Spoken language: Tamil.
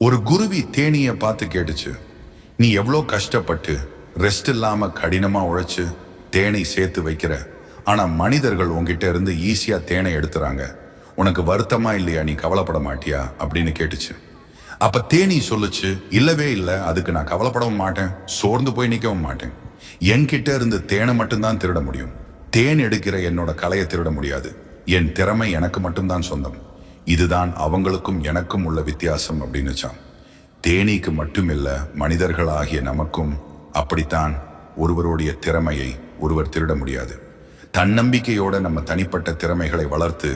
ஒரு குருவி தேனீயை பார்த்து கேட்டுச்சு, நீ எவ்வளோ கஷ்டப்பட்டு ரெஸ்ட் இல்லாம கடினமா உழைச்சு தேனை சேர்த்து வைக்கிற, ஆனா மனிதர்கள் உங்ககிட்ட இருந்து ஈஸியா தேனை எடுத்துறாங்க. உனக்கு வருத்தமா இல்லையா? நீ கவலைப்பட மாட்டியா அப்படின்னு கேட்டுச்சு. அப்ப தேனி சொல்லுச்சு, இல்லவே இல்லை, அதுக்கு நான் கவலைப்படவும் மாட்டேன், சோர்ந்து போய் நிற்கவும் மாட்டேன். என்கிட்ட இருந்து தேனை மட்டும்தான் திருட முடியும். தேன் எடுக்கிற என்னோட கலையை திருட முடியாது. என் திறமை எனக்கு மட்டும்தான் சொந்தம். இதுதான் அவங்களுக்கும் எனக்கும் உள்ள வித்தியாசம் அப்படின்னுச்சான். தேனீக்கு மட்டுமில்ல, மனிதர்கள் ஆகிய நமக்கும் அப்படித்தான். ஒருவருடைய திறமையை ஒருவர் திருட முடியாது. தன்னம்பிக்கையோட நம்ம தனிப்பட்ட திறமைகளை வளர்த்து